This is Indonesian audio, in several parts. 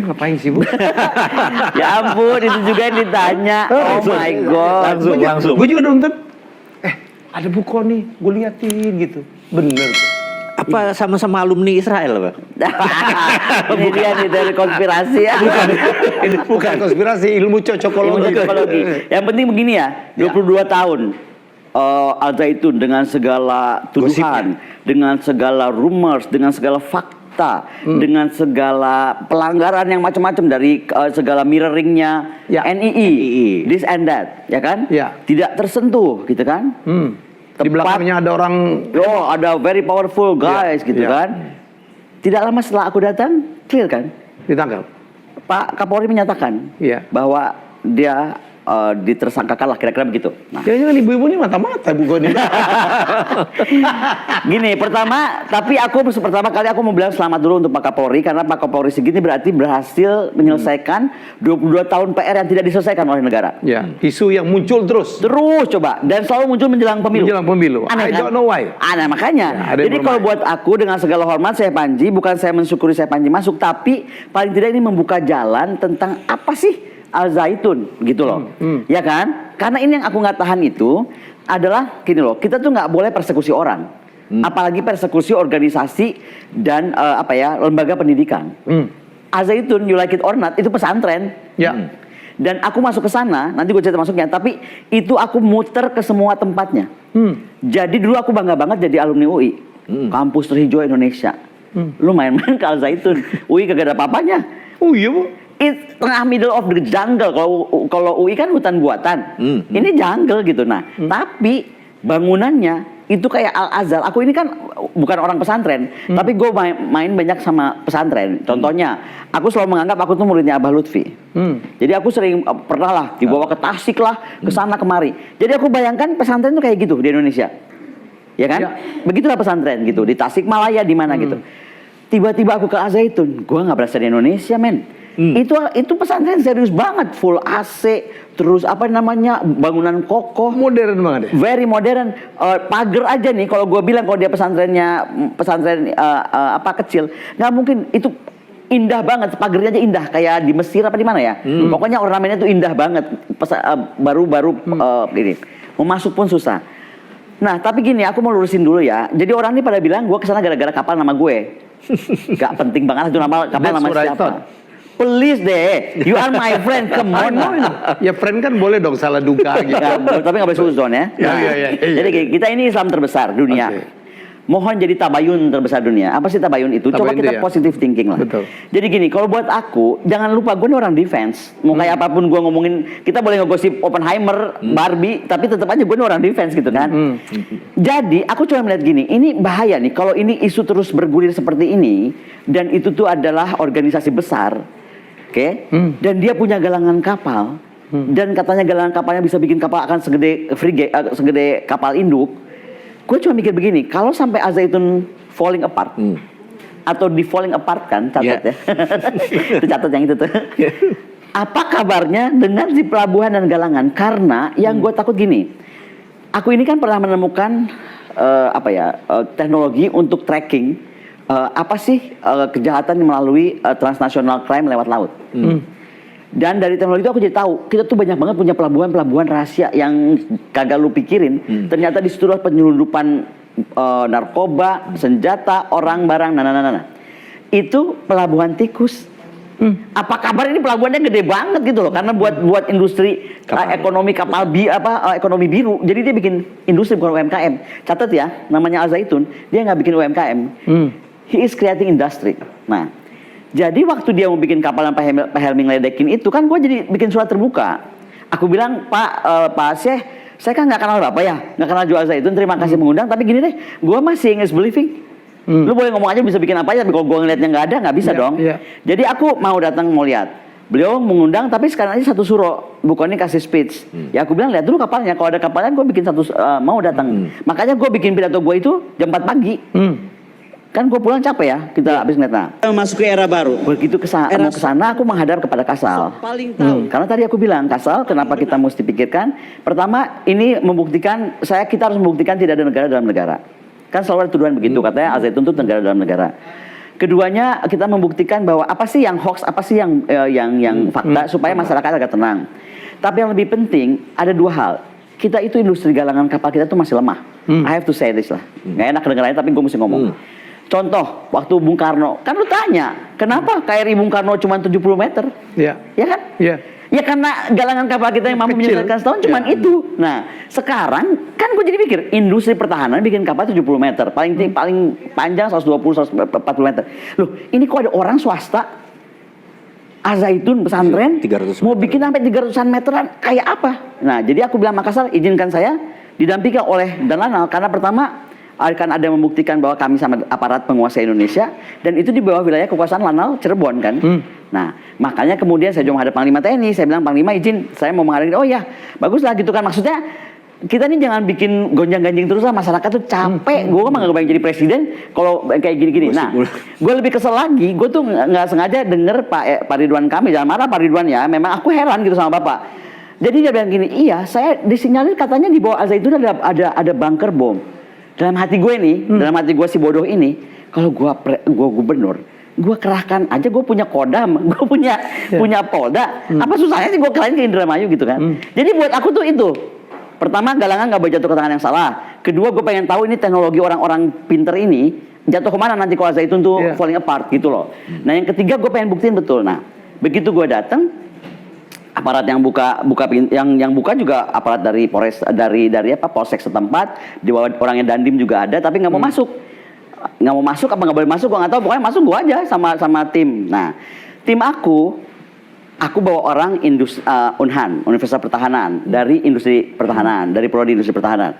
Zaitun ngapain sih, Bu? Ya ampun, itu juga yang ditanya. Oh my God. Langsung. Gue juga nonton. Ada Bu Koni, gue liatin gitu. Bener tuh. Apa sama-sama alumni Israel, Bang? Ini dia nih dari konspirasi ya. Ini bukan konspirasi, ilmu cocokologi. Cocokologi. Yang penting begini ya, 22 tahun. Al Zaitun dengan segala tuduhan, dengan segala rumors, dengan segala fakta, dengan segala pelanggaran yang macam-macam dari segala mirroringnya NII, this and that, ya kan? Ya. Tidak tersentuh, gitu kan? Di belakangnya ada orang. Ada very powerful guys, gitu kan? Tidak lama setelah aku datang, clear kan? Ditangkap. Pak Kapolri menyatakan bahwa dia ditersangkakan lah, kira-kira begitu. Nah. Jangan ibu-ibu ini mata-mata Bu Koni. Gini, pertama kali aku mau bilang selamat dulu untuk Pak Kapolri, karena Pak Kapolri segini berarti berhasil menyelesaikan 22 tahun PR yang tidak diselesaikan oleh negara. Ya, isu yang muncul terus. Terus coba, dan selalu muncul menjelang pemilu. Menjelang pemilu. Aneh, I don't know why. Aneh, makanya. Ya, jadi kalau buat aku dengan segala hormat saya Panji, bukan saya mensyukuri saya Panji masuk, tapi paling tidak ini membuka jalan tentang apa sih Al Zaitun gitu loh. Ya kan? Karena ini yang aku nggak tahan itu adalah gini loh, kita tuh nggak boleh persekusi orang. Apalagi persekusi organisasi dan lembaga pendidikan. Al Zaitun, you like it or not, itu pesantren. Ya. Dan aku masuk ke sana, nanti gue cerita masuknya, tapi itu aku muter ke semua tempatnya. Jadi dulu aku bangga banget jadi alumni UI. Kampus terhijau Indonesia. Lu main-main ke Al Zaitun. UI kagak ada apa-apanya. Oh iya, Bu. Tengah middle of the jungle. Kalau UI kan hutan buatan. Ini jungle gitu. Nah, tapi bangunannya itu kayak Al Azhar. Aku ini kan bukan orang pesantren, tapi gue main banyak sama pesantren. Contohnya, aku selalu menganggap aku tuh muridnya Abah Lutfi. Jadi aku sering pernah lah dibawa ke Tasik lah, ke sana kemari. Jadi aku bayangkan pesantren tuh kayak gitu di Indonesia. Ya kan? Begitulah pesantren gitu, di Tasikmalaya di mana gitu. Tiba-tiba aku ke Al Zaitun, gue nggak berasa di Indonesia, men. Itu pesantren serius banget, full AC, terus apa namanya, bangunan kokoh, modern banget ya. Very modern. Pagar aja nih, kalau gue bilang kalau dia pesantren kecil, nggak mungkin. Itu indah banget, pagarnya aja indah, kayak di Mesir apa di mana ya. Pokoknya ornamennya tuh indah banget. Baru-baru ini, mau masuk pun susah. Nah, tapi gini, aku mau lurusin dulu ya. Jadi orang ini pada bilang gue kesana gara-gara kapal nama gue. Gak penting banget itu kapal nama siapa. Please deh, you are my friend, come on. Ya friend kan boleh dong salah duga gitu. Ya, tapi nggak boleh suzon ya. Jadi kita ini Islam terbesar dunia. Mohon jadi tabayun terbesar dunia. Apa sih tabayun itu? Coba kita positive thinking lah. Betul. Jadi gini, kalau buat aku, jangan lupa gue ini orang defense. Mau kayak apapun gue ngomongin, kita boleh ngegosip Oppenheimer, Barbie, tapi tetap aja gue ini orang defense gitu kan. Jadi aku cuma melihat gini, ini bahaya nih kalau ini isu terus bergulir seperti ini, dan itu tuh adalah organisasi besar, oke? Dan dia punya galangan kapal, dan katanya galangan kapalnya bisa bikin kapal akan segede kapal induk. Gue cuma mikir begini, kalau sampai Al Zaitun falling apart, atau di falling apart kan, catat ya, itu catat yang itu tuh. Apa kabarnya dengan si pelabuhan dan galangan? Karena yang gue takut gini, aku ini kan pernah menemukan teknologi untuk tracking apa sih kejahatan melalui transnational crime lewat laut. Dan dari teknologi itu aku jadi tahu, kita tuh banyak banget punya pelabuhan-pelabuhan rahasia yang kagak lu pikirin. Ternyata di situ penyelundupan narkoba, senjata, orang, barang, itu pelabuhan tikus. Apa kabar ini pelabuhannya gede banget gitu loh, karena buat industri ekonomi ekonomi biru. Jadi dia bikin industri bukan UMKM. Catat ya, namanya Al Zaitun, dia nggak bikin UMKM. He is creating industry. Nah, jadi waktu dia mau bikin kapal yang Pak Helmi ngeledekin itu kan, gue jadi bikin surat terbuka. Aku bilang, Pak Syekh, saya kan nggak kenal Bapak ya, nggak kenal Al Zaitun, terima kasih mengundang, tapi gini deh, gue masih English believing. Lu boleh ngomong aja bisa bikin apa aja, tapi kalau gue ngeliatnya nggak ada, nggak bisa dong. Jadi aku mau datang mau lihat. Beliau mengundang, tapi sekarang aja satu suro, bukannya kasih speech. Ya aku bilang, lihat dulu kapalnya, kalau ada kapalnya gue bikin mau datang. Makanya gue bikin pidato gue itu jam 4 pagi. Kan gue pulang capek ya, kita habis ngeliat. Masuk ke era baru. Begitu kesana aku menghadap kepada Kasal. Paling tahu. Karena tadi aku bilang, Kasal, kenapa kita mesti pikirkan? Pertama, ini membuktikan, kita harus membuktikan tidak ada negara dalam negara. Kan selalu ada tuduhan begitu, katanya Al Zaitun itu negara dalam negara. Keduanya kita membuktikan bahwa apa sih yang hoax, apa sih yang fakta supaya masyarakat agak tenang. Tapi yang lebih penting ada dua hal. Kita itu industri galangan kapal kita tuh masih lemah. I have to say this lah. Nggak enak kedengarannya tapi gue mesti ngomong. Contoh, waktu Bung Karno, kan lu tanya, kenapa KRI Bung Karno cuma 70 meter? Iya. Ya kan? Iya. Ya karena galangan kapal kita yang mampu Kecil. menyelesaikan setahun cuma itu. Nah, sekarang kan gue jadi pikir, industri pertahanan bikin kapal 70 meter, paling panjang 120 140 meter. Loh, ini kok ada orang swasta Al-Zaitun pesantren 300 mau meter. bikin sampai 300-an meteran kayak apa? Nah, jadi aku bilang Makassar izinkan saya didampingi oleh Dan Lanal karena pertama akan ada membuktikan bahwa kami sama aparat penguasa Indonesia dan itu di bawah wilayah kekuasaan Lanal Cirebon kan. Nah, makanya kemudian saya juga menghadap Panglima TNI, saya bilang Panglima izin saya mau menghadapi. Oh ya, baguslah gitu kan maksudnya. Kita nih jangan bikin gonjang-ganjing terus lah, masyarakat tuh capek. Gue mah gak kebayang jadi presiden kalau kayak gini-gini. Nah, gue lebih kesel lagi. Gue tuh nggak sengaja denger Pak Ridwan Kamil, jangan marah Pak Ridwan ya. Memang aku heran gitu sama Bapak. Jadi dia bilang gini, iya saya disinyalir katanya di bawah Al-Zaitun ada bunker bom. Dalam hati gue nih, dalam hati gue si bodoh ini, kalau gue gubernur, gue kerahkan aja, gue punya Kodam, gue punya Polda. Apa susahnya sih gue kerahin ke Indramayu gitu kan? Jadi buat aku tuh itu. Pertama, galangan nggak boleh jatuh ke tangan yang salah. Kedua, gue pengen tahu ini teknologi orang-orang pinter ini jatuh kemana nanti kalau Zaitun tuh falling apart gitu loh. Nah, yang ketiga gue pengen buktiin betul. Nah, begitu gue datang, aparat yang buka juga aparat dari Polres dari Polsek setempat, di bawah orangnya Dandim juga ada, tapi nggak mau masuk. Nggak mau masuk apa nggak boleh masuk? Gue nggak tahu. Pokoknya masuk gue aja sama tim. Nah, tim aku bawa orang Unhan, Universitas Pertahanan, dari industri pertahanan, dari prodi industri pertahanan.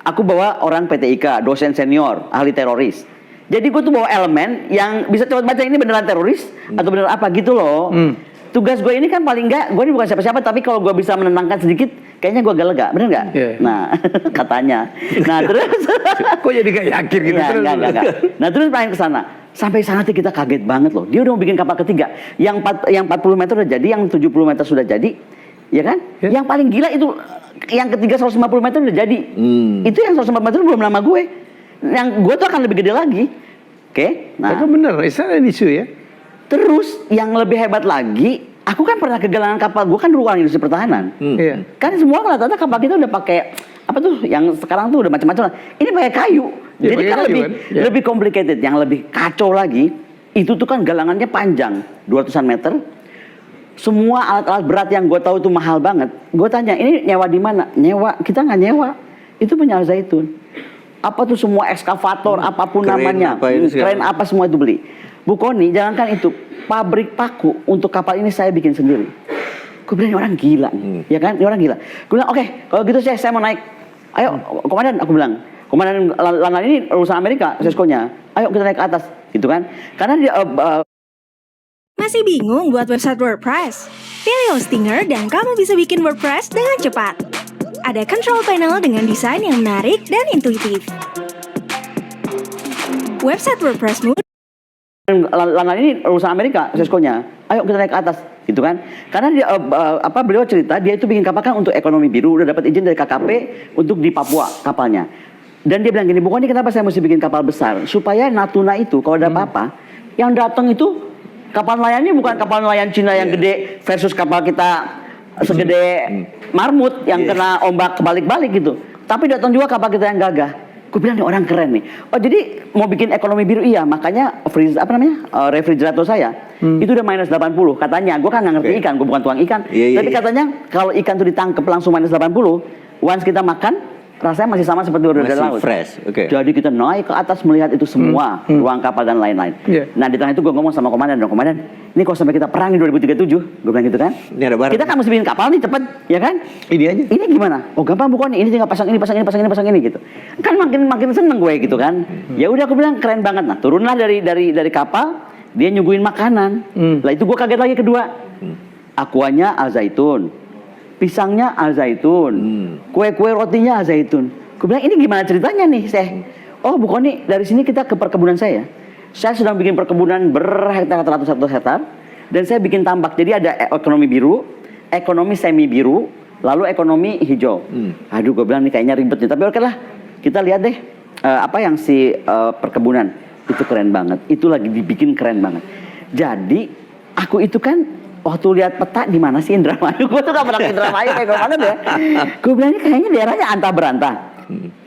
Aku bawa orang PTIK, dosen senior, ahli teroris. Jadi gue tuh bawa elemen yang bisa coba baca ini beneran teroris atau beneran apa gitu loh. Tugas gue ini kan paling enggak, gue ini bukan siapa-siapa, tapi kalau gue bisa menenangkan sedikit, kayaknya gue agak lega, bener nggak? Yeah. Nah, katanya. Nah terus, Kok jadi gak yakin gitu? ya, enggak. Nah terus main ke sana. Sampai sana kita kaget banget loh. Dia udah mau bikin kapal ketiga. Yang 40 meter udah jadi, yang 70 meter sudah jadi. Ya kan? Yeah. Yang paling gila itu yang ketiga 150 meter udah jadi. Itu yang 150 meter belum nama gue. Yang gue tuh akan lebih gede lagi. Oke? Nah, Itu bener, itu ada isu ya? terus yang lebih hebat lagi, aku kan pernah ke galangan kapal, gue kan ruang industri pertahanan. Iya. Kan semua rata-rata kapal kita udah pakai apa tuh yang sekarang tuh udah macam-macam. Ini pakai kayu. Ya, Jadi pakai kan kayu kan? Ya. lebih complicated, yang lebih kacau lagi. Itu tuh kan galangannya panjang, 200-an meter. Semua alat-alat berat yang gue tahu tuh mahal banget. Gue tanya, ini nyewa di mana? Nyewa, kita nggak nyewa. Itu punya Al-Zaitun. Apa tuh semua ekskavator, apapun Keren namanya, apa itu segala keren apa semua itu beli. Bu Koni, jangankan itu, pabrik paku untuk kapal ini saya bikin sendiri. Gue bilang ini orang gila, ya kan? Ini orang gila. Gue bilang oke, kalau gitu saya mau naik. Ayo, komandan, aku bilang. Komandan Lanal ini lulusan Amerika, seskonya. Ayo kita naik ke atas, gitu kan? Karena dia Masih bingung buat website WordPress? Pilih Hostinger dan kamu bisa bikin WordPress dengan cepat. Ada control panel dengan desain yang menarik dan intuitif. Website WordPressmu Lanal ini lulusan Amerika, seskonya. Ayo kita naik ke atas, gitu kan? Karena dia beliau cerita dia itu bikin kapal kan untuk ekonomi biru, udah dapat izin dari KKP untuk di Papua kapalnya. Dan dia bilang gini, Bu Koni kenapa saya mesti bikin kapal besar? Supaya Natuna itu kalau ada apa-apa, yang datang itu kapal nelayannya bukan kapal nelayan Cina yang gede versus kapal kita segede marmut yang kena ombak kebalik-balik gitu. Tapi datang juga kapal kita yang gagah. Gue bilang nih orang keren nih. Oh jadi mau bikin ekonomi biru iya, makanya refrigerator saya itu udah minus 80 katanya. Gue kan nggak ngerti ikan, gue bukan tukang ikan. Tapi katanya kalau ikan tuh ditangkep langsung minus 80, once kita makan rasanya masih sama seperti udah dari laut. Fresh. Jadi kita naik ke atas melihat itu semua ruang kapal dan lain-lain. Nah di tengah itu gue ngomong sama komandan, komandan, ini kalau sampai kita perang di 2037, gue bilang gitu kan. Ini ada barang. Kita kan mesti bikin kapal nih cepet, ya kan? Ini aja. Ini gimana? Oh gampang Bu Koni, ini tinggal pasang ini gitu. Kan makin seneng gue gitu kan. Ya udah aku bilang keren banget. Nah turunlah dari kapal, dia nyuguhin makanan. Lah itu gue kaget lagi kedua. Akuanya Al-Zaitun, pisangnya Al-Zaitun, kue-kue rotinya Al-Zaitun. Gue bilang ini gimana ceritanya nih, Oh Bu Koni, dari sini kita ke perkebunan saya. Saya sedang bikin perkebunan berhektar-ratus hektar, dan saya bikin tambak. Jadi ada ekonomi biru, ekonomi semi biru, lalu ekonomi hijau. Aduh, gue bilang nih kayaknya ribet nih. Tapi oke lah, kita lihat deh apa yang si perkebunan. Itu keren banget. Itu lagi dibikin keren banget. Jadi aku itu kan waktu lihat peta di mana sih Indramayu? Gue tuh gak pernah ke Indramayu kayak gue banget ya. Gue bilang ini kayaknya daerahnya Anta Beranta.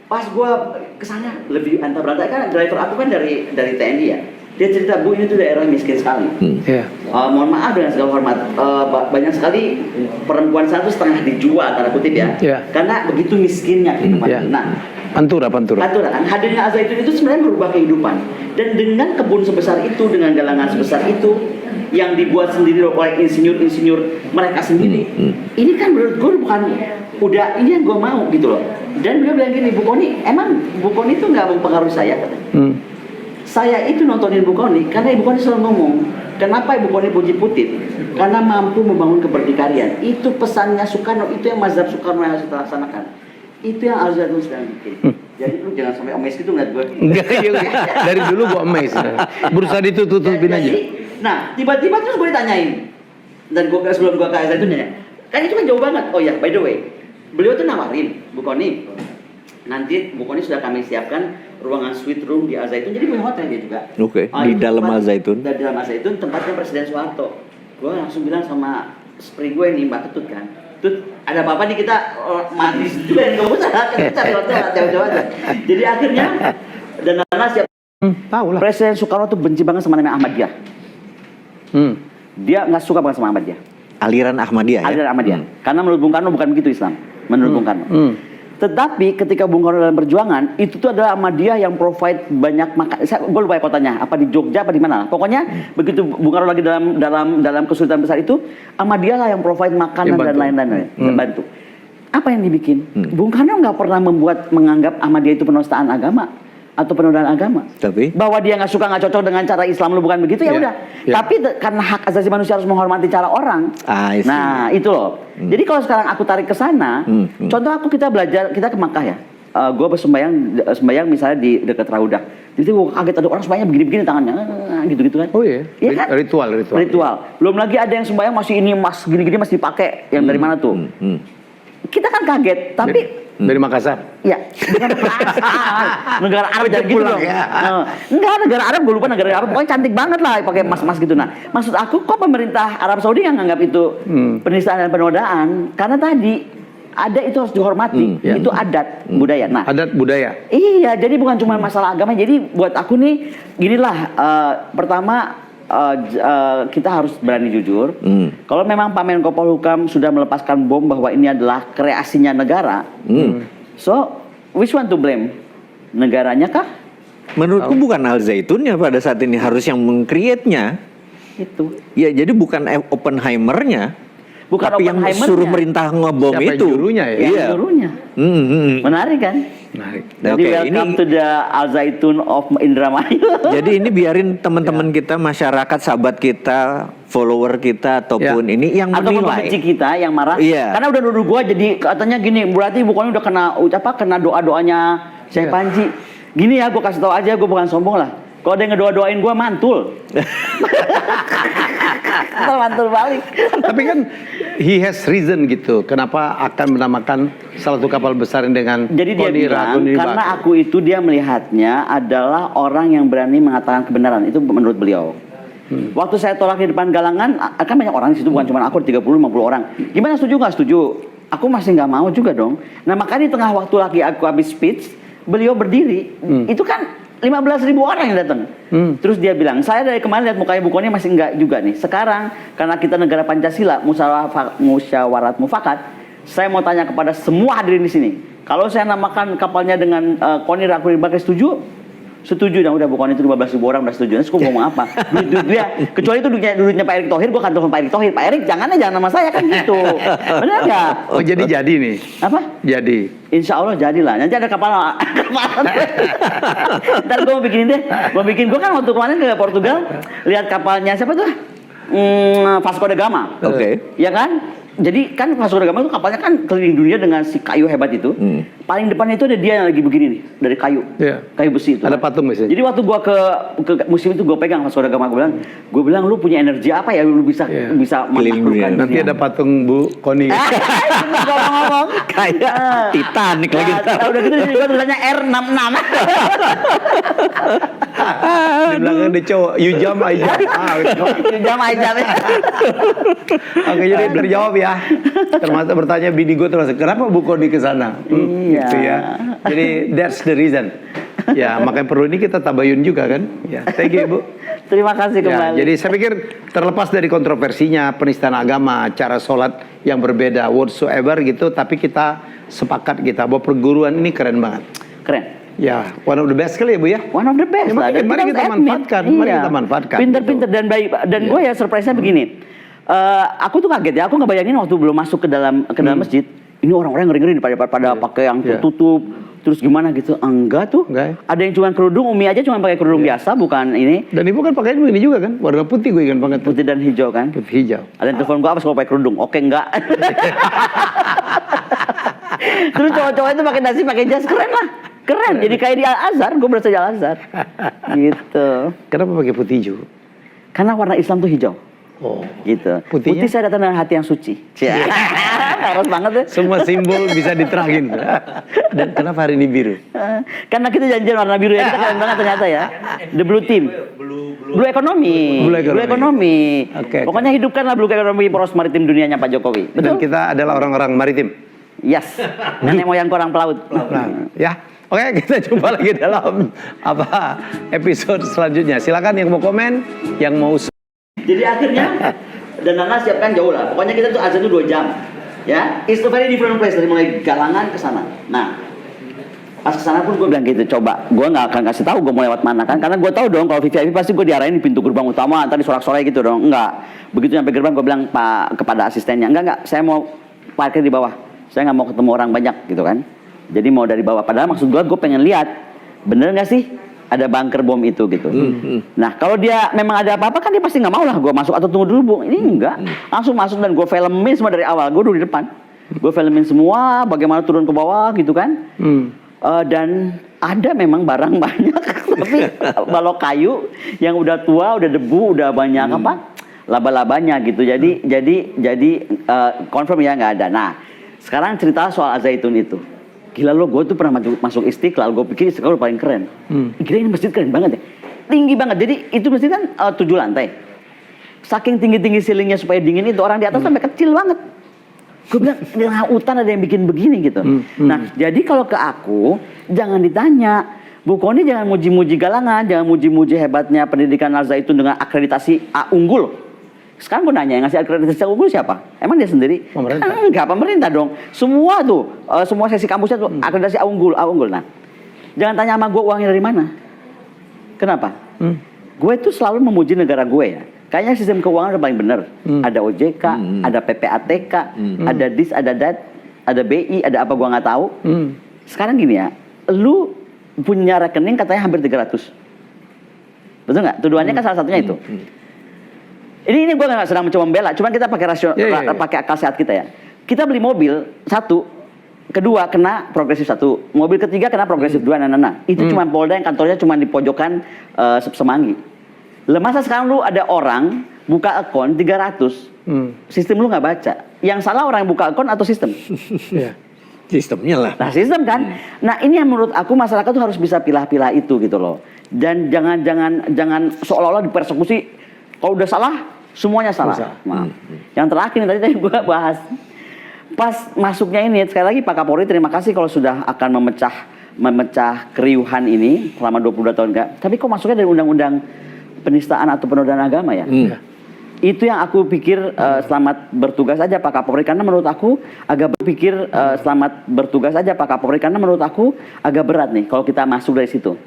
Pas gue kesana lebih Anta Beranta kan driver aku kan dari TNI ya. Dia cerita, Bu ini tuh daerah miskin sekali. Iya. Mohon maaf dengan segala hormat, banyak sekali perempuan sana tuh setengah dijual tanda kutip ya. Iya. Karena begitu miskinnya kehidupan. Iya. Nah, Pantura. kan hadirnya Al-Zaitun itu sebenarnya merubah kehidupan. Dan dengan kebun sebesar itu, dengan galangan sebesar itu yang dibuat sendiri oleh insinyur mereka sendiri. Ini kan menurut gue udah ini yang gue mau gitu loh. Dan beliau bilang gini, Bu Koni, emang Bu Koni itu nggak mempengaruhi saya? Saya itu nontonin Bu Koni karena Ibu Koni selalu ngomong, kenapa Ibu Koni puji Putin? Karena mampu membangun keberdikarian. Itu pesannya Soekarno, itu yang mazhab Soekarno yang harus kita laksanakan. Itu yang harus Al-Zaitun sedang bikin. Jadi lu jangan sampai amazed gitu ngeliat gue. Enggak, dari dulu gua amazed. Berusaha ditutupin aja. Nah, tiba-tiba terus gue ditanyain. Dan sebelum gue ke Al-Zaitun nanya, kan itu kan jauh banget. Oh ya, by the way, beliau tuh nawarin, Bu Koni, nanti Bu Koni sudah kami siapkan ruangan suite room di Al-Zaitun, jadi punya hotel dia juga. Oke, di dalam Al-Zaitun. Di dalam Al-Zaitun tempatnya Presiden Soeharto. Gue langsung bilang sama spring gue nih, Mbak Ketut kan, Tut, ada apa-apa nih kita mati juga nih, gak usah, kita cari hotel, jauh-jauh aja. Jadi akhirnya, dan Nana siap. Tahu lah. Presiden Soekarno tuh benci banget sama namanya Ahmadiyah. Dia nggak suka banget sama Ahmadiyah. Aliran Ahmadiyah ya? Aliran Ahmadiyah. Karena menurut Bung Karno bukan begitu Islam. Menurut Bung Karno. Tetapi ketika Bung Karno dalam perjuangan, itu tuh adalah Ahmadiyah yang provide banyak makan. Gue lupa ya kotanya, apa di Jogja apa di mana. Pokoknya begitu Bung Karno lagi dalam kesulitan besar itu, Ahmadiyah lah yang provide makanan dan lain-lain, bantu. Apa yang dibikin? Bung Karno nggak pernah menganggap Ahmadiyah itu penistaan agama atau penodaan agama. Tapi bahwa dia nggak suka, nggak cocok dengan cara Islam lu bukan begitu ya udah. Tapi karena hak asasi manusia harus menghormati cara orang. Nah itu loh. Jadi kalau sekarang aku tarik ke sana, contoh kita belajar, kita ke Makkah ya. Gue sembahyang misalnya di dekat Raudah. Jadi gue kaget ada orang sembahyang begini-begini tangannya, gitu-gitu kan. Oh iya. Iya kan? Ritual. Belum lagi ada yang sembahyang masih ini mas gini-gini masih dipakai. Yang dari mana tuh? Kita kan kaget, tapi dari Makassar. Ya, bukan Makassar. Negara Arab jadi gitu dong. Ya. Enggak, negara Arab, gue lupa negara Arab. Pokoknya cantik banget lah pakai emas-emas gitu. Nah, maksud aku kok pemerintah Arab Saudi yang nganggap itu penistaan dan penodaan? Karena tadi ada itu harus dihormati. Itu adat budaya. Nah, adat budaya. Iya, jadi bukan cuma masalah agama. Jadi buat aku nih, ginilah. Pertama, kita harus berani jujur. Kalau memang Pak Menko Polhukam sudah melepaskan bom bahwa ini adalah kreasinya negara, so which one to blame? Negaranya kah? menurutku bukan Al-Zaitunnya pada saat ini, harus yang meng-create-nya. Itu. Ya, jadi bukan Oppenheimer-nya. Bukan tapi yang Oppenheimer-nya. suruh merintah ngebom Siapa itu. jurunya ya? Yang jurunya. Menarik kan? Menarik. Jadi Oke, welcome to the Al-Zaitun of Indramayu. Jadi ini biarin teman-teman kita, masyarakat, sahabat kita, follower kita ataupun ini yang ataupun menilai. pembenci kita yang marah. Iya. Karena udah nuduh gua jadi katanya gini, berarti bukannya udah kena doa-doanya Syekh Panji. Gini ya, gua kasih tahu aja, gua bukan sombong lah. Kalau ada yang ngedoa-doain gua mantul. Ntar mantul balik. Tapi kan he has reason gitu. Kenapa akan menamakan salah satu kapal besar dengan Jadi dia Koni bilang, Ragun ini karena bagus. aku itu dia melihatnya adalah orang yang berani mengatakan kebenaran. Itu menurut beliau. Waktu saya tolak di depan galangan, kan banyak orang di situ, bukan cuma aku, 30-50 orang. Gimana, setuju nggak setuju? Aku masih nggak mau juga dong. Nah makanya di tengah waktu lagi aku habis speech, beliau berdiri. Itu kan 15.000 orang yang datang. Terus dia bilang, saya dari kemarin lihat mukanya Bu Koni masih enggak juga nih. Sekarang karena kita negara Pancasila, musyawarat mufakat, saya mau tanya kepada semua hadirin di sini. Kalau saya namakan kapalnya dengan Koni Ragun Bakri, setuju? Setuju. Dan udah Bu Koni itu 15.000 orang udah setuju. Terus gue ngomong apa? Duit dia. Kecuali itu duitnya Pak Erick Thohir, gue akan telepon Pak Erick Thohir. Pak Erick jangan nama saya kan gitu. Benar nggak? Oh jadi nih. Apa? Jadi. Insya Allah jadilah. Nanti ada kapal. Ntar gue mau bikinin deh. Gue kan waktu kemarin ke Portugal, lihat kapalnya siapa tuh? Vasco da Gama. Oke. Ya kan? Jadi kan Vasco da Gama itu kapalnya kan keliling dunia dengan si kayu hebat itu. paling depan itu ada dia yang lagi begini nih, dari kayu, Iya. kayu besi itu. Ada patung misalnya. Jadi waktu gua ke museum itu gue pegang sama saudara gama, gue bilang lu punya energi apa ya lu bisa Iya. bisa Keliling menaklukkan dunia. Nanti dunia. ada patung Bu Koni. ngomong-ngomong Kayak Titanic lagi. udah gitu juga tulisannya R66. Di belakang ada cowok, you jump, I jump. Jam aja. Oke, jadi terjawab ya. Termasuk bertanya bini gue terus, kenapa Bu Koni ke sana? Iya. Gitu ya. Jadi that's the reason. Ya, makanya perlu ini kita tabayun juga kan. Ya, thank you Bu. Terima kasih Ya, kembali. jadi saya pikir terlepas dari kontroversinya, penistaan agama, cara sholat yang berbeda, whatsoever gitu, tapi kita sepakat kita bahwa perguruan ini keren banget. Keren. Ya, one of the best kali ya Bu ya. One of the best Ya, lah. mari- Dan mari kita harus manfaatkan, admit. mari Iya. kita manfaatkan, Pinter-pinter gitu. dan baik. Dan gue ya surprise-nya begini. Aku tuh kaget ya. Aku ngebayangin waktu belum masuk ke dalam masjid. Ini orang-orang ngeri-ngeri pada pakai yang Iya. tertutup. Terus gimana gitu? Enggak tuh. Enggak ya? Ada yang cuma kerudung. Umi aja cuma pakai kerudung biasa, bukan ini. Dan ibu kan pakainya begini juga kan, warna putih gue ingat banget. Putih dan hijau kan. Putih hijau. Ada yang telepon gue apa kalau pakai kerudung? Oke enggak. Terus cowok-cowok itu pakai nasi, pakai jas, keren lah. Keren. Jadi kayak di Al Azhar, gue berasa di Al Azhar. Gitu. Kenapa pakai putih hijau? Karena warna Islam tuh hijau. Oh. Gitu. Putihnya? Putih saya datang dengan hati yang suci. Harus banget tuh. Semua simbol bisa diterangin. Dan kenapa hari ini biru? Karena kita janjian warna biru ya, kita keren banget ternyata ya. The Blue Team. Blue Economy. Blue Economy. Oke, oke. Pokoknya hidupkanlah Blue Economy poros maritim dunianya Pak Jokowi. Dan Betul? kita adalah orang-orang maritim. Yes. Nenek moyang orang pelaut. Nah, ya. Oke, kita jumpa lagi dalam episode selanjutnya. Silakan yang mau komen, yang mau Jadi akhirnya dan Nana siapkan jauh lah. Pokoknya kita tuh azan itu 2 jam. Ya, it's a very different place dari mulai Galangan ke sana. Nah, pas ke sana pun gue bilang gitu, coba gue nggak akan kasih tahu gue mau lewat mana kan, karena gue tahu dong kalau VIP pasti gue diarahin di pintu gerbang utama, ntar disorak-sorai gitu dong. Enggak, begitu nyampe gerbang gue bilang kepada asistennya, enggak, saya mau parkir di bawah, saya nggak mau ketemu orang banyak gitu kan. Jadi mau dari bawah, padahal maksud gue pengen lihat bener nggak sih ada bunker bom itu gitu. Nah kalau dia memang ada apa-apa kan dia pasti nggak mau lah gue masuk atau tunggu dulu Bu. Ini enggak, langsung masuk dan gue filmin semua dari awal. Gue dulu di depan, gue filmin semua bagaimana turun ke bawah gitu kan. Dan ada memang barang banyak, tapi balok kayu yang udah tua, udah debu, udah banyak apa laba-labanya gitu. Jadi confirm ya nggak ada. Nah sekarang cerita soal Al-Zaitun itu. Gila lo, gue tuh pernah masuk Istiqlal, gue pikir Istiqlal paling keren. Gila ini masjid keren banget ya. Tinggi banget, jadi itu masjid kan 7 lantai. Saking tinggi-tinggi ceilingnya supaya dingin itu, orang di atas sampai kecil banget. Gue bilang, di tengah hutan ada yang bikin begini gitu. Nah, jadi kalau ke aku, jangan ditanya. Bu Koni jangan muji-muji Galangan, jangan muji-muji hebatnya pendidikan Al-Zaitun dengan akreditasi A unggul. Sekarang gue nanya, yang ngasih akreditasi unggul siapa? Emang dia sendiri? Pemerintah. Enggak, pemerintah dong. Semua tuh, semua sesi kampusnya tuh akreditasi A unggul. Nah, jangan tanya sama gue uangnya dari mana. Kenapa? Gue tuh selalu memuji negara gue ya. Kayaknya sistem keuangan udah paling bener. Ada OJK, ada PPATK, ada DIS, ada DAT, ada BI, ada apa gue nggak tahu. Sekarang gini ya, lu punya rekening katanya hampir 300. Betul nggak? Tuduhannya kan salah satunya itu. Ini gue nggak sedang mencoba membela, cuman kita pakai pakai akal sehat kita ya. Kita beli mobil satu, kedua kena progresif 1, mobil ketiga kena progresif 2, Itu cuma Polda yang kantornya cuma di pojokan Semanggi. Lah masa sekarang lu ada orang buka akun 300, sistem lu nggak baca. Yang salah orang yang buka akun atau sistem? Sistemnya lah. Nah sistem kan. Nah ini yang menurut aku masyarakat tuh harus bisa pilah-pilah itu gitu loh. Dan jangan seolah-olah dipersekusi. Kalau udah salah semuanya salah. Maaf. Yang terakhir tadi gue bahas. Pas masuknya ini sekali lagi Pak Kapolri terima kasih kalau sudah akan memecah keriuhan ini selama 22 tahun enggak. Tapi kok masuknya dari undang-undang penistaan atau penodaan agama ya? Itu yang aku pikir selamat bertugas aja Pak Kapolri, karena menurut aku agak agak berat nih kalau kita masuk dari situ.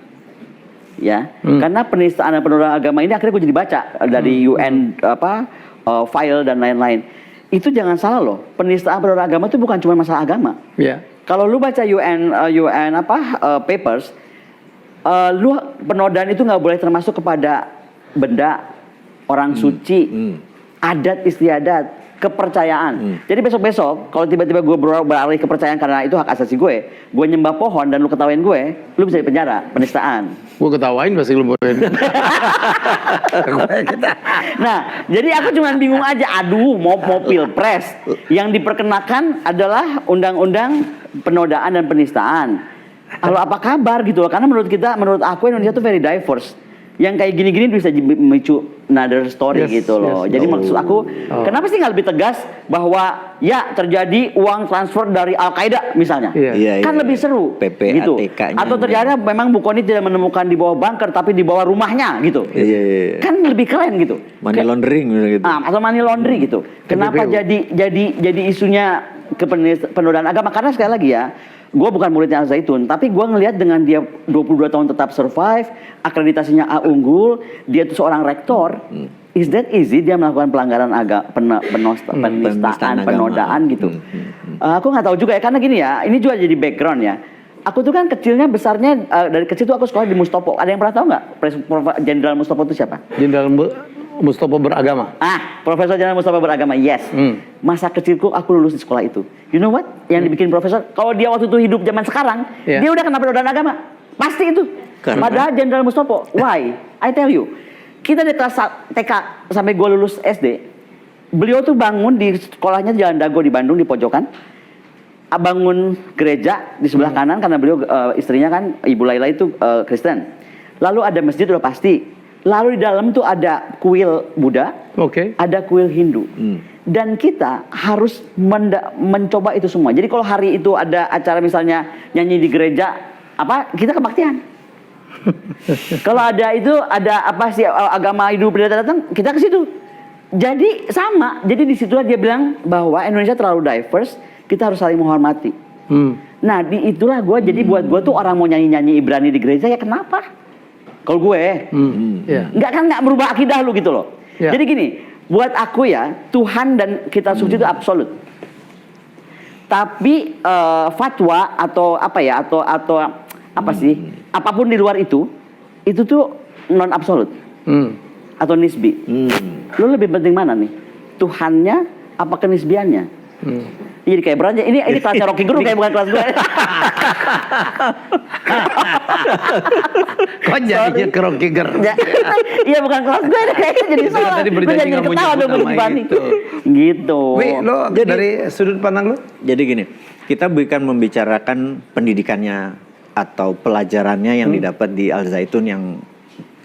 Ya, karena penistaan dan penodaan agama ini akhirnya gue jadi baca dari UN file dan lain-lain. Itu jangan salah loh, penistaan penodaan agama itu bukan cuma masalah agama. Kalau lu baca UN papers, lu penodaan itu nggak boleh termasuk kepada benda, orang suci, adat istiadat, kepercayaan. Jadi besok-besok kalau tiba-tiba gue beralih kepercayaan karena itu hak asasi gue nyembah pohon dan lu ketawain gue, lu bisa dipenjara, penistaan. Gue ketawain pasti lu boleh. Nah, jadi aku cuma bingung aja. Aduh, mau pilpres yang diperkenakan adalah undang-undang penodaan dan penistaan. Lalu apa kabar gitu loh? Karena menurut aku Indonesia tuh very diverse. Yang kayak gini-gini bisa memicu another story gitu loh. Jadi maksud aku, kenapa sih nggak lebih tegas bahwa ya terjadi uang transfer dari Al-Qaeda misalnya? Kan lebih seru gitu. Atau terjadi memang Bu Kony tidak menemukan di bawah bunker tapi di bawah rumahnya gitu. Kan lebih keren gitu. Money laundering gitu. Atau money laundry gitu. Kenapa jadi isunya penodaan agama? Karena sekali lagi ya, gue bukan muridnya Al Zaitun, tapi gue ngelihat dengan dia 22 tahun tetap survive, akreditasinya A unggul, dia tuh seorang rektor, is that easy dia melakukan pelanggaran penistaan, penodaan gitu. Aku nggak tahu juga ya, karena gini ya, ini juga jadi background ya. Aku tuh kan kecilnya besarnya dari kecil tuh aku sekolah di Mustopo. Ada yang pernah tahu nggak Jenderal Mustopo itu siapa? Jenderal Mustopo beragama. Profesor Jenderal Mustopo beragama, yes. Masa kecilku aku lulus di sekolah itu. You know what? Yang dibikin profesor, kalau dia waktu itu hidup zaman sekarang, dia udah kena penodaan agama. Pasti itu. Padahal Jenderal Mustopo, why? I tell you. Kita di kelas TK sampai gue lulus SD, beliau tuh bangun di sekolahnya Jalan Dago di Bandung di pojokan. Bangun gereja di sebelah kanan karena beliau istrinya kan Ibu Laila itu Kristen. Lalu ada masjid udah pasti. Lalu di dalam tuh ada kuil Buddha, ada kuil Hindu. Dan kita harus mencoba itu semua. Jadi kalau hari itu ada acara misalnya nyanyi di gereja, kita kebaktian. Kalau ada apa sih agama Hindu datang, kita ke situ. Jadi sama. Jadi di situlah dia bilang bahwa Indonesia terlalu diverse, kita harus saling menghormati. Nah, itulah gue. Jadi buat gue tuh orang mau nyanyi Ibrani di gereja ya kenapa? Kalau gue, nggak merubah akidah lu gitu loh. Jadi gini, buat aku ya Tuhan dan kita suci itu absolut. Tapi fatwa atau apa sih? Apapun di luar itu tuh non absolut atau nisbi. Lu lebih penting mana nih? Tuhannya apa kenisbiannya? Jadi kayak beranjak ini kelasnya Rocky Gerung kayak bukan kelas gue. Kok jadinya ke Rocky Gerung? Iya bukan kelas gue kayaknya jadi salah. Tadi berjanji nggak mau nyebut nama itu. Gitu. Wih, lo dari sudut pandang lo? Jadi gini, kita bukan membicarakan pendidikannya atau pelajarannya yang didapat di Al Zaitun yang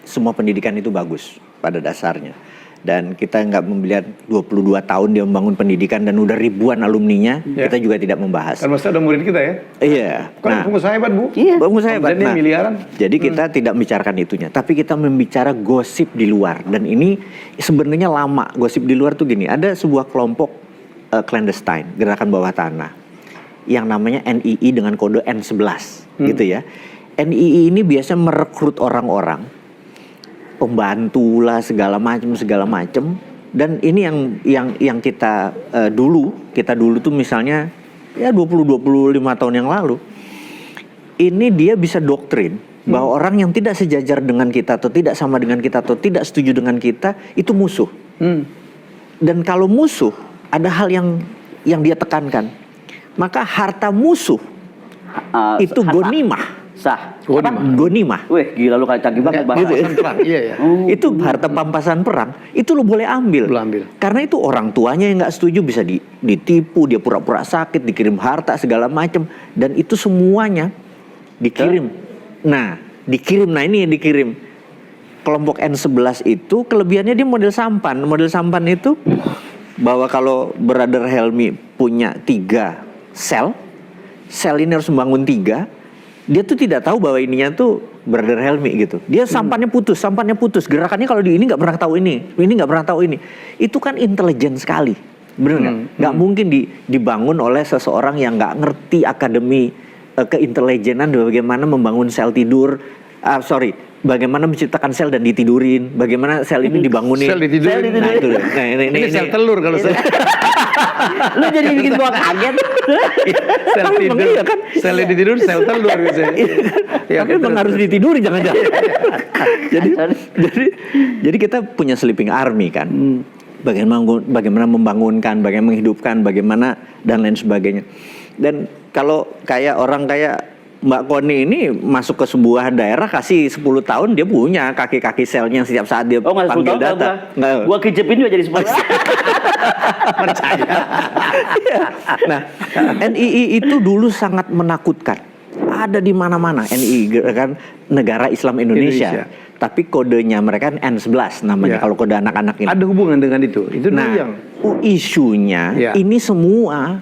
semua pendidikan itu bagus pada dasarnya. Dan kita nggak melihat 22 tahun dia membangun pendidikan dan udah ribuan alumninya, kita juga tidak membahas. Kan maksudnya ada murid kita ya? Iya. Kan pengusaha hebat Bu? Iya. Pengusaha hebat. Nah, miliaran. Jadi kita tidak membicarakan itunya, tapi kita membicara gosip di luar. Dan ini sebenarnya lama. Gosip di luar tuh gini, ada sebuah kelompok clandestine, gerakan bawah tanah, yang namanya NII dengan kode N11, gitu ya. NII ini biasa merekrut orang-orang, pembantu lah segala macam, dan ini yang kita dulu tuh misalnya ya 25 tahun yang lalu ini dia bisa doktrin bahwa orang yang tidak sejajar dengan kita atau tidak sama dengan kita atau tidak setuju dengan kita itu musuh. Dan kalau musuh ada hal yang dia tekankan, maka harta musuh itu gonimah. Sah. Gonimah. Wih, gila lu canggih banget bahasa. Itu harta pampasan perang. Itu lu boleh ambil. Karena itu orang tuanya yang nggak setuju bisa ditipu, dia pura-pura sakit, dikirim harta segala macam, dan itu semuanya dikirim. Nah, ini yang dikirim. Kelompok N11 itu kelebihannya dia model sampan. Model sampan itu bahwa kalau Brother Helmi punya 3 sel ini harus membangun 3. Dia tuh tidak tahu bahwa ininya tuh Brother Helmi gitu. Dia sampannya putus. Gerakannya kalau di ini nggak pernah tahu ini nggak pernah tahu ini. Itu kan intelijen sekali, bener nggak? Nggak mungkin dibangun oleh seseorang yang nggak ngerti akademi keintelijenan bagaimana membangun sel tidur. Bagaimana menciptakan sel dan ditidurin, bagaimana sel ini dibangunin. Sel ditidurin. Nah, itu ini sel telur kalau saya. Lu jadi bikin gua kaget. Sel tidur, iya kan? Sel tidur, sel telur biasanya. Tapi memang harus ditidurin jangan-jangan. Jadi kita punya sleeping army kan. bagaimana membangunkan, bagaimana menghidupkan, bagaimana dan lain sebagainya. Dan kalau kayak orang kayak Mbak Koni ini masuk ke sebuah daerah kasih 10 tahun dia punya kaki-kaki selnya setiap saat dia nggak 10 panggil tahun, data. Gua kejepin juga jadi 10 tahun. Percaya. Nah, NII itu dulu sangat menakutkan. Ada di mana-mana NII kan negara Islam Indonesia. Tapi kodenya mereka kan N11 namanya kalau kode anak-anak ini. Ada hubungan dengan itu. Itu dulu Nah, yang isunya ini semua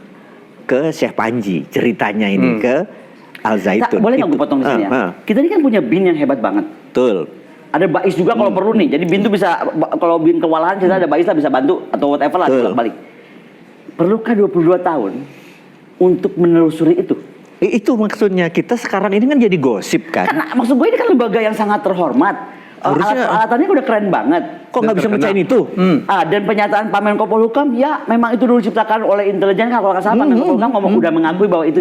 ke Syekh Panji ceritanya ini ke Al Zaitun. Boleh nggak gue potong di sini ya? Kita ini kan punya BIN yang hebat banget. Betul. Ada Bais juga kalau perlu nih. Jadi BIN tuh bisa, kalau BIN kewalahan kita ada Bais lah bisa bantu atau whatever lah balik. Perlukah 22 tahun untuk menelusuri itu? Itu maksudnya kita sekarang ini kan jadi gosip kan. Karena maksud gue ini kan lembaga yang sangat terhormat. Harusnya Alatannya udah keren banget. Kok nggak bisa mecahin itu? Dan pernyataan Pak Menko Polhukam, ya memang itu dulu diciptakan oleh intelijen kan kalau nggak salah Pak Menko Polhukam udah mengakui bahwa itu.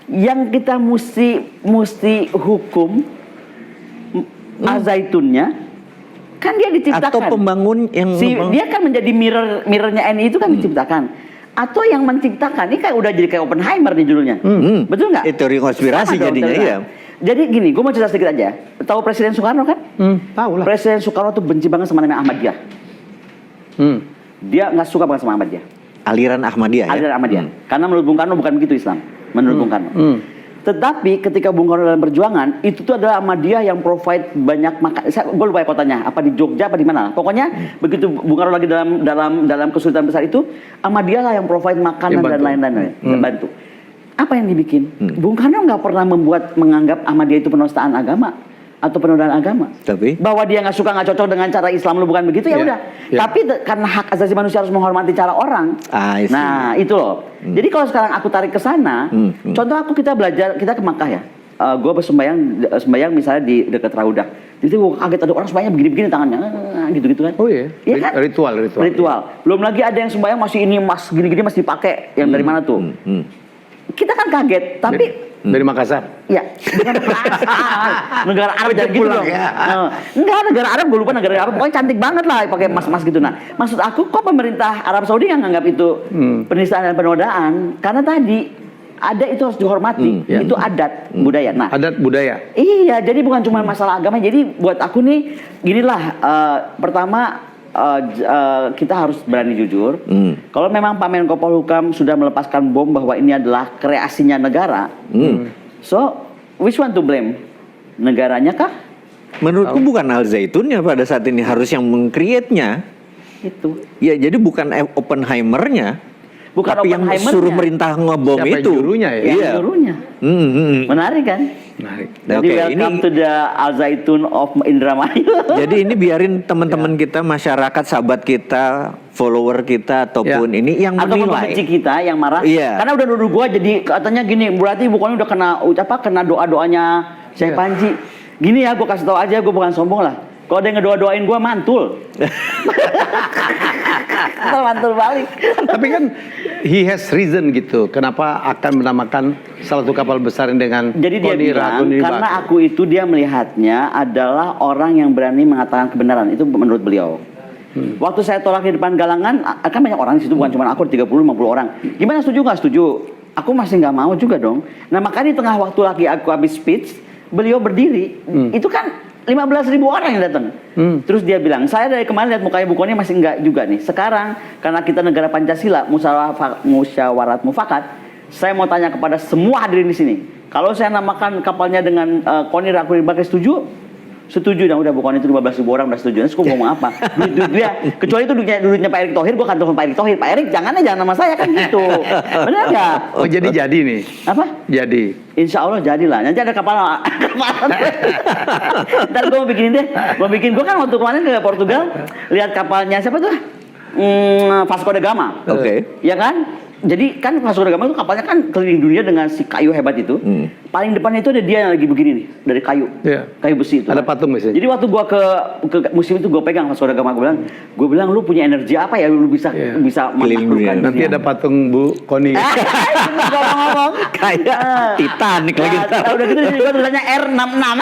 Yang kita mesti hukum Al-Zaitunnya kan dia diciptakan. Atau pembangun yang dia kan menjadi mirrornya NI itu kan diciptakan. Atau yang menciptakan ini kan udah jadi kayak Oppenheimer nih judulnya. Betul nggak? Teori konspirasi jadinya iya. Jadi gini, gue mau cerita sedikit aja. Tahu Presiden Soekarno kan? Tahu lah. Presiden Soekarno tuh benci banget sama namanya Ahmadiyah. Dia nggak suka banget sama Ahmadiyah. Aliran Ahmadiyah. Aliran Ahmadiyah. Karena menurut Bung Karno bukan begitu Islam. Menurut Bung Karno. Tetapi ketika Bung Karno dalam perjuangan, itu tuh adalah Ahmadiyah yang provide banyak makan. Gue lupa ya kotanya, apa di Jogja apa di mana. Pokoknya begitu Bung Karno lagi dalam kesulitan besar itu, Ahmadiyah lah yang provide makanan dan lain-lain, bantu. Apa yang dibikin? Bung Karno nggak pernah menganggap Ahmadiyah itu penistaan agama atau penodaan agama. Tapi bahwa dia nggak suka, nggak cocok dengan cara Islam lu bukan begitu ya udah. Tapi karena hak asasi manusia harus menghormati cara orang. Nah itu loh. Jadi kalau sekarang aku tarik ke sana, contoh kita belajar, kita ke Makkah ya. Gue sembahyang misalnya di dekat Raudah. Jadi gue kaget ada orang sembahyang begini-begini tangannya, gitu-gitu kan. Oh iya. Iya kan? Ritual. Belum lagi ada yang sembahyang masih ini mas gini-gini masih dipakai. Yang dari mana tuh? Kita kan kaget, tapi dari Makassar. Ya, bukan negara Arab jadi gitu dong. Enggak, negara Arab gue lupa negara Arab, pokoknya cantik banget lah pakai emas-emas gitu. Nah, maksud aku kok pemerintah Arab Saudi yang nganggap itu penistaan dan penodaan? Karena tadi ada itu harus dihormati, itu adat budaya. Nah, adat budaya. Iya, jadi bukan cuma masalah agama. Jadi buat aku nih, ginilah pertama. Kita harus berani jujur. Kalau memang Pak Menko Polhukam sudah melepaskan bom bahwa ini adalah kreasinya negara, so which one to blame? Negaranya kah? Menurutku bukan Al-Zaitunnya pada saat ini, harus yang meng-create-nya. Itu. Ya jadi bukan Oppenheimer-nya. Bukan tapi yang suruh merintah ngebom siapa itu. Jurunya ya? Yang jurunya. Menarik kan? Menarik. Jadi welcome to the Al-Zaitun of Indramayu. Jadi ini biarin teman-teman kita, masyarakat, sahabat kita, follower kita ataupun ini yang menilai. Atau pembenci kita yang marah. Karena udah nuduh gua jadi katanya gini, berarti bukannya udah kena doa-doanya Syekh Panji. Gini ya, gua kasih tahu aja, gua bukan sombong lah. Kalau ada yang ngedoa-doain gua mantul. Mantul balik. Tapi kan he has reason gitu. Kenapa akan menamakan salah satu kapal besar dengan jadi dia bilang karena aku itu dia melihatnya adalah orang yang berani mengatakan kebenaran. Itu menurut beliau. Waktu saya tolak di depan galangan, kan banyak orang di situ, bukan cuma aku, 30-50 orang. Gimana, setuju nggak setuju? Aku masih nggak mau juga dong. Nah makanya di tengah waktu lagi aku habis speech, beliau berdiri. Itu kan 15.000 orang yang datang. Terus dia bilang, saya dari kemarin lihat mukanya bukunya masih enggak juga nih. Sekarang karena kita negara Pancasila, musyawarat mufakat, saya mau tanya kepada semua hadirin di sini. Kalau saya namakan kapalnya dengan Koni Rakuni Bakri, setuju? Setuju, dan udah bukan itu 15.000 orang udah setuju. Terus gue ngomong apa? Duit dia, kecuali itu duitnya Pak Erick Thohir, gue kan telepon Pak Erick Thohir. Pak Erick jangan nama saya kan gitu. Benar nggak? Oh jadi nih. Apa? Jadi. Insya Allah jadilah. Nanti ada kapal. Ntar gue mau bikin deh. Gue kan waktu kemarin ke Portugal, lihat kapalnya siapa tuh? Vasco da Gama. Oke. Ya kan? Jadi kan Vasco da Gama itu kapalnya kan keliling dunia dengan si kayu hebat itu. Paling depannya itu ada dia yang lagi begini nih, dari kayu. Iya. Kayu besi itu. Ada patung biasanya. Jadi waktu gua ke museum itu gua pegang Vasco da Gama, gua bilang lu punya energi apa ya lu bisa Iya. bisa Keliling menaklukkan dunia. Nanti ada patung Bu Koni. ngomong-ngomong Kayak Titanic lagi. Udah gitu juga tulisannya R66.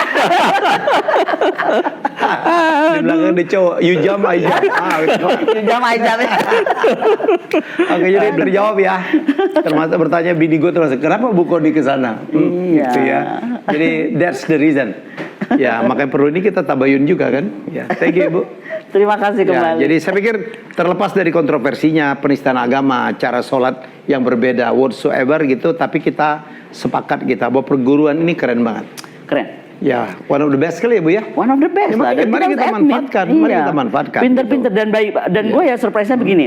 Di belakang ada cowok, you jump, I jump. Jam aja. Oke, jadi terjawab ya. Termasuk bertanya bini gue terus, kenapa Bu Koni ke sana? Iya. Gitu ya. Jadi that's the reason. Ya, makanya perlu ini kita tabayun juga kan. Ya, thank you Bu. Terima kasih Ya, kembali. jadi saya pikir terlepas dari kontroversinya penistaan agama, cara sholat yang berbeda, whatsoever gitu, tapi kita sepakat kita bahwa perguruan ini keren banget. Keren. Ya, one of the best kali ya Bu ya. One of the best Ya, lah. Dan mari kita harus manfaatkan, admit. mari Iya. kita manfaatkan. Pinter-pinter gitu. dan baik. Dan gue ya surprise-nya begini.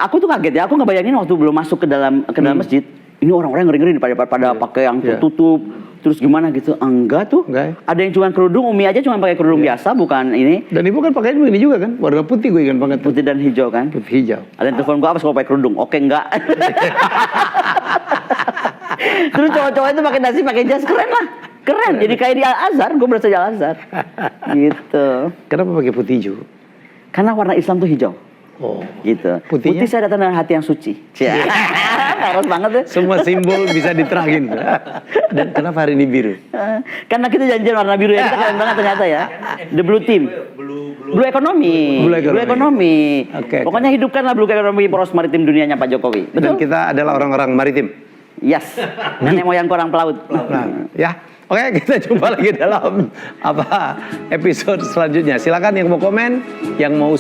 Aku tuh kaget ya. Aku nggak bayangin waktu belum masuk ke dalam masjid. Ini orang-orang ngeri-ngeri pada pakai yang Iya. tertutup. Terus gimana gitu? Enggak tuh. Enggak ya? Ada yang cuma kerudung. Umi aja cuma pakai kerudung biasa, bukan ini. Dan ibu kan pakainya begini juga kan, warna putih gue ingat banget. Putih dan hijau kan. Putih hijau. Ada yang telepon gue apa kalau pakai kerudung? Oke enggak. Terus cowok-cowok itu pakai dasi, pakai jas, keren lah. Keren. Jadi kayak di Al Azhar, gue berasa di Al Azhar. Gitu. Kenapa pakai putih hijau? Karena warna Islam tuh hijau. Oh. Gitu. Putihnya? Putih saya datang dengan hati yang suci. Harus banget ya. Semua simbol bisa diterangin. Dan kenapa hari ini biru? Karena kita janjian warna biru ya. Kita keren banget ternyata ya. The Blue Team. Blue Economy. Blue Economy. Oke. Pokoknya hidupkanlah Blue Economy poros maritim dunianya Pak Jokowi. Dan Betul? kita adalah orang-orang maritim. Yes. Nenek moyang orang pelaut. Nah, ya. Oke, kita jumpa lagi dalam episode selanjutnya. Silakan yang mau komen, yang mau